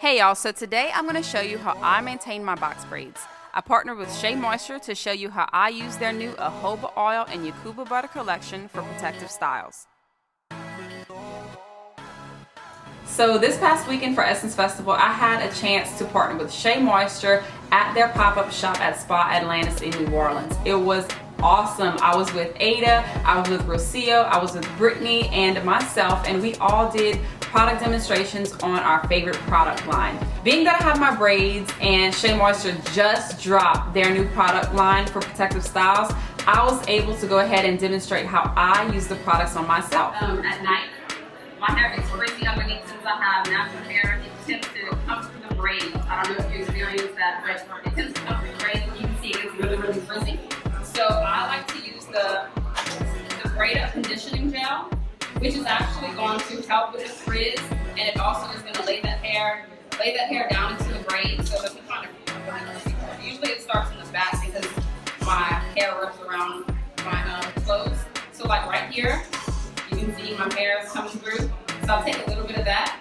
Hey y'all, so today I'm going to show you how I maintain my box braids. I partnered with Shea Moisture to show you how I use their new Jojoba oil and Ucuuba butter collection for protective styles. So this past weekend for Essence Festival, I had a chance to partner with Shea Moisture at their pop-up shop at Spa Atlantis in New Orleans. It was awesome. I was with Ada, I was with Rocio, I was with Brittany and myself, and we all did product demonstrations on our favorite product line. Being that I have my braids and Shea Moisture just dropped their new product line for protective styles, I was able to go ahead and demonstrate how I use the products on myself. At night, my hair gets frizzy underneath since I have natural hair. It tends to come through the braids. I don't know if you experience that, but it tends to come through the braids. You can see it gets really, really frizzy. So I like to use the Braid conditioning gel, which is actually going to help with the frizz, and it also is going to lay that hair down into the braids so that we kind of, usually it starts in the back because my hair wraps around my clothes. So like right here, you can see my hair is coming through. So I'll take a little bit of that,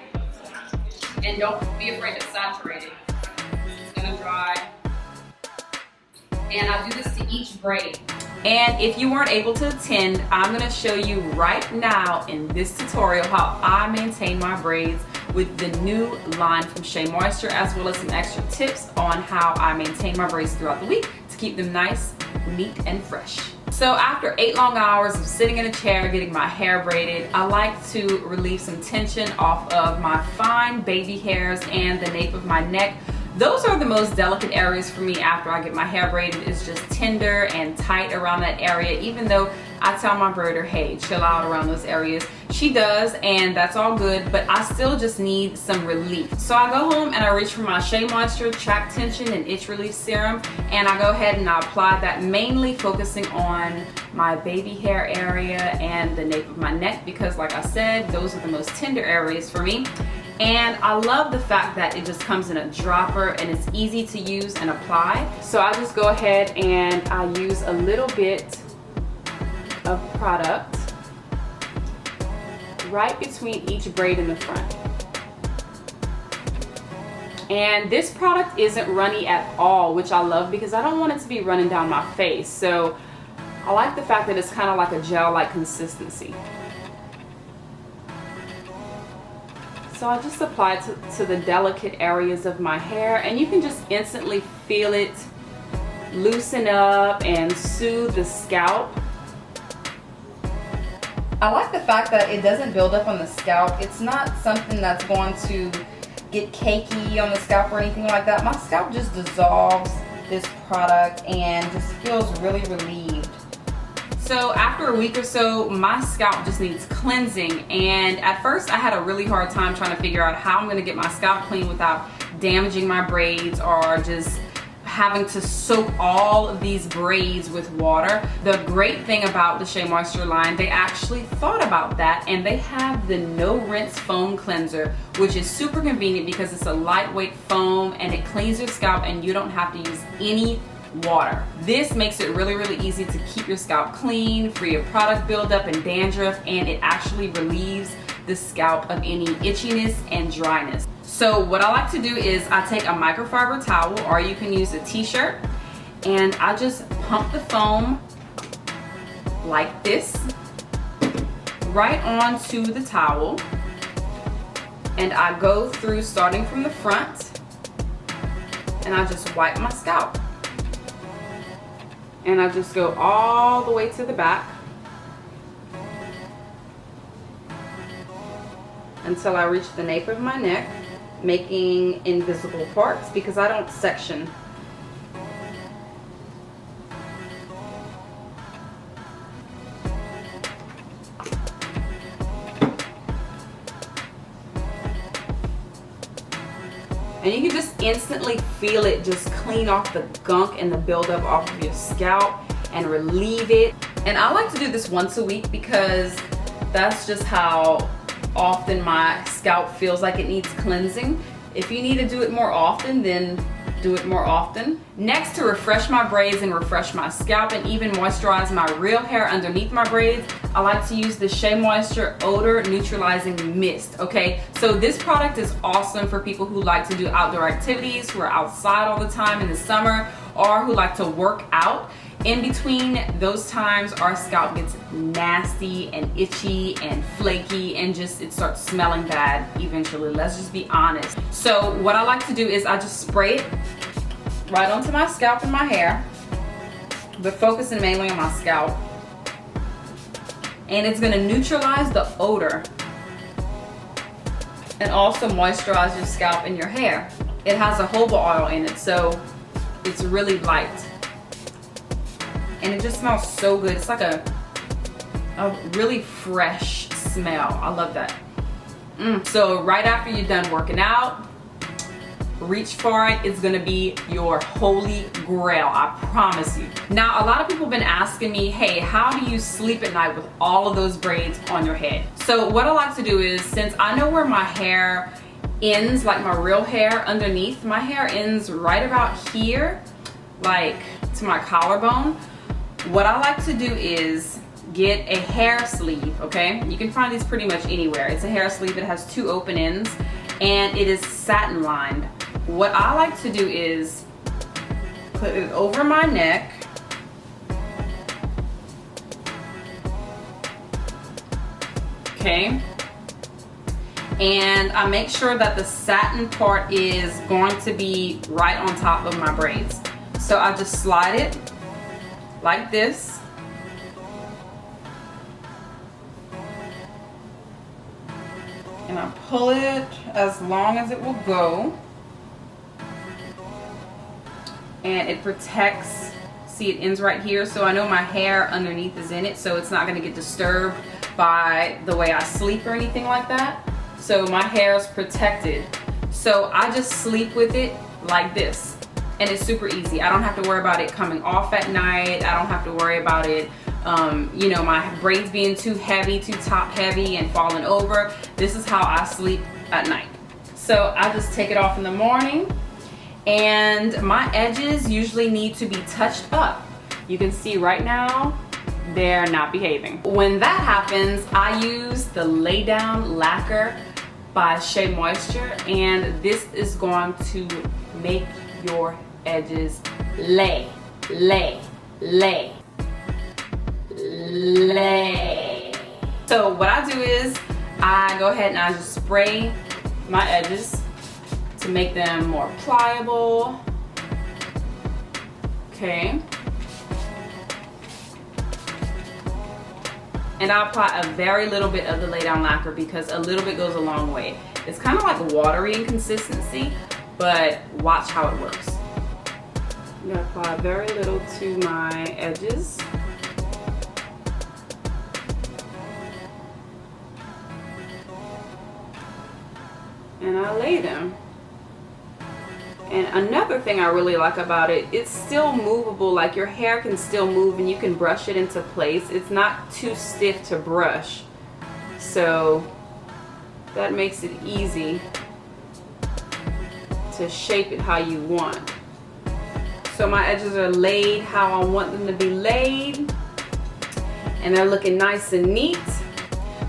and don't be afraid to saturate it. It's going to dry. And I do this to each braid. And if you weren't able to attend, I'm going to show you right now in this tutorial how I maintain my braids with the new line from Shea Moisture, as well as some extra tips on how I maintain my braids throughout the week to keep them nice, neat, and fresh. So after 8 long hours of sitting in a chair getting my hair braided, I like to relieve some tension off of my fine baby hairs and the nape of my neck. Those are the most delicate areas for me after I get my hair braided. It's just tender and tight around that area, even though I tell my braider, hey, chill out around those areas. She does, and that's all good, but I still just need some relief. So I go home and I reach for my Shea Moisture Track Tension and Itch Relief Serum, and I go ahead and I apply that, mainly focusing on my baby hair area and the nape of my neck, because like I said, those are the most tender areas for me. And I love the fact that it just comes in a dropper and it's easy to use and apply. So I just go ahead and I use a little bit of product right between each braid in the front. And this product isn't runny at all, which I love because I don't want it to be running down my face. So I like the fact that it's kind of like a gel-like consistency. So I just apply it to the delicate areas of my hair, and you can just instantly feel it loosen up and soothe the scalp. I like the fact that it doesn't build up on the scalp. It's not something that's going to get cakey on the scalp or anything like that. My scalp just dissolves this product and just feels really relieved. So after a week or so, my scalp just needs cleansing, and at first I had a really hard time trying to figure out how I'm going to get my scalp clean without damaging my braids or just having to soak all of these braids with water. The great thing about the Shea Moisture line, they actually thought about that, and they have the no rinse foam cleanser, which is super convenient because it's a lightweight foam and it cleans your scalp and you don't have to use any water. This makes it really, really easy to keep your scalp clean, free of product buildup and dandruff, and it actually relieves the scalp of any itchiness and dryness. So what I like to do is I take a microfiber towel, or you can use a t-shirt, and I just pump the foam like this right onto the towel, and I go through starting from the front, and I just wipe my scalp. And I just go all the way to the back until I reach the nape of my neck, making invisible parts because I don't section. And you can just instantly feel it just clean off the gunk and the buildup off of your scalp and relieve it. And I like to do this once a week because that's just how often my scalp feels like it needs cleansing. If you need to do it more often, then do it more often. Next, to refresh my braids and refresh my scalp and even moisturize my real hair underneath my braids, I like to use the Shea Moisture Odor Neutralizing Mist, okay? So this product is awesome for people who like to do outdoor activities, who are outside all the time in the summer, or who like to work out. In between those times, our scalp gets nasty and itchy and flaky and just it starts smelling bad eventually. Let's just be honest. So what I like to do is I just spray it right onto my scalp and my hair, but focusing mainly on my scalp. And it's gonna neutralize the odor and also moisturize your scalp and your hair. It has jojoba oil in it, so it's really light. And it just smells so good. It's like a really fresh smell. I love that. So right after you're done working out, reach for it. It's gonna be your holy grail, I promise you. Now, a lot of people have been asking me, hey, how do you sleep at night with all of those braids on your head? So what I like to do is, since I know where my hair ends, like my real hair underneath, my hair ends right about here, like to my collarbone. What I like to do is get a hair sleeve, okay? You can find these pretty much anywhere. It's a hair sleeve that has 2 open ends and it is satin lined. What I like to do is put it over my neck, okay? And I make sure that the satin part is going to be right on top of my braids. So I just slide it like this. And I pull it as long as it will go. And it protects, see it ends right here, so I know my hair underneath is in it, so it's not gonna get disturbed by the way I sleep or anything like that. So my hair is protected. So I just sleep with it like this. And it's super easy. I don't have to worry about it coming off at night. I don't have to worry about it, you know, my braids being too heavy, too top heavy and falling over. This is how I sleep at night. So I just take it off in the morning, and my edges usually need to be touched up. You can see right now, they're not behaving. When that happens, I use the Laydown Laquer by Shea Moisture, and this is going to make your edges lay. So what I do is I go ahead and I just spray my edges to make them more pliable. Okay. And I apply a very little bit of the Laydown Lacquer because a little bit goes a long way. It's kind of like watery in consistency, but watch how it works. I'm gonna apply very little to my edges. And I lay them. And another thing I really like about it, it's still movable. Like your hair can still move and you can brush it into place. It's not too stiff to brush. So that makes it easy to shape it how you want. So my edges are laid how I want them to be laid. And they're looking nice and neat.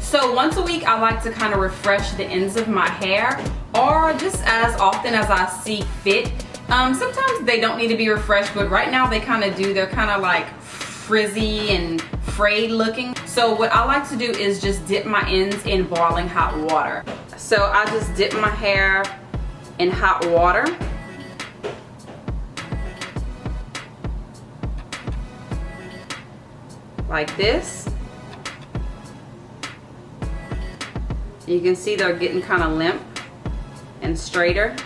So once a week I like to kind of refresh the ends of my hair, or just as often as I see fit. Sometimes they don't need to be refreshed, but right now they kind of do. They're kind of like frizzy and frayed looking. So what I like to do is just dip my ends in boiling hot water. So I just dip my hair in hot water. Like this. You can see they're getting kind of limp and straighter.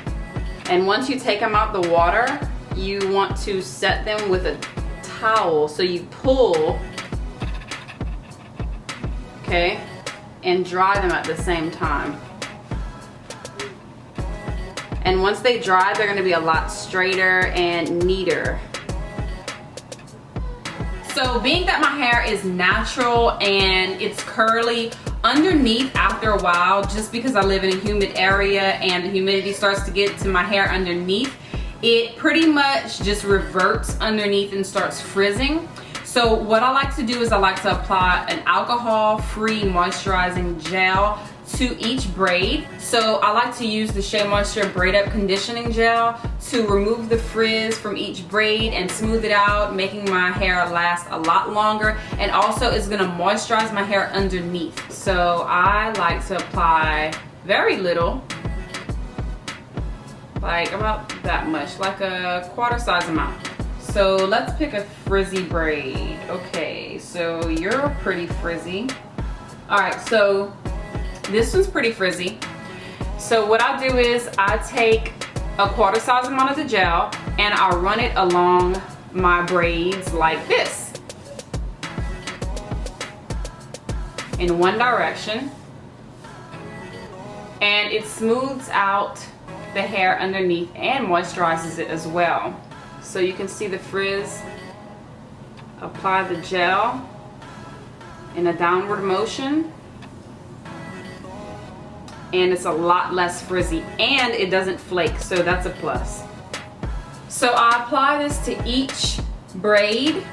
And once you take them out the water, you want to set them with a towel. So you pull, okay, and dry them at the same time. And once they dry, they're gonna be a lot straighter and neater. So being that my hair is natural and it's curly, underneath, after a while, just because I live in a humid area and the humidity starts to get to my hair underneath, it pretty much just reverts underneath and starts frizzing. So what I like to do is I like to apply an alcohol-free moisturizing gel to each braid. So I like to use the Shea Moisture Braid Up Conditioning Gel to remove the frizz from each braid and smooth it out, making my hair last a lot longer, and also it's gonna moisturize my hair underneath. So I like to apply very little, like about that much, like a quarter size amount. So let's pick a frizzy braid. Okay, so you're pretty frizzy. All right, so this one's pretty frizzy. So what I do is I take a quarter size amount of the gel and I run it along my braids like this, in one direction, and it smooths out the hair underneath and moisturizes it as well. So you can see the frizz. Apply the gel in a downward motion, and it's a lot less frizzy and it doesn't flake, so that's a plus. So I apply this to each braid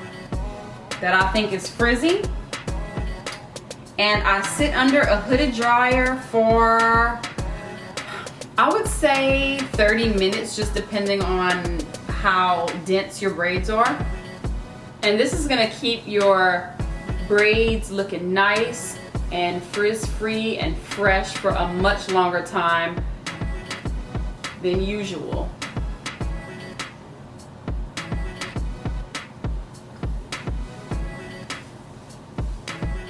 that I think is frizzy, and I sit under a hooded dryer for, I would say 30 minutes, just depending on how dense your braids are. And this is gonna keep your braids looking nice and frizz-free and fresh for a much longer time than usual.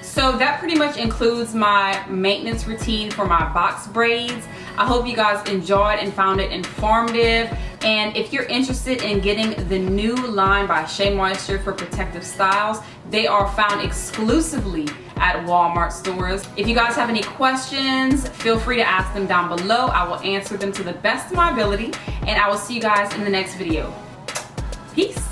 So that pretty much includes my maintenance routine for my box braids. I hope you guys enjoyed and found it informative. And if you're interested in getting the new line by Shea Moisture for protective styles, they are found exclusively at Walmart stores. If you guys have any questions, feel free to ask them down below. I will answer them to the best of my ability, and I will see you guys in the next video. Peace.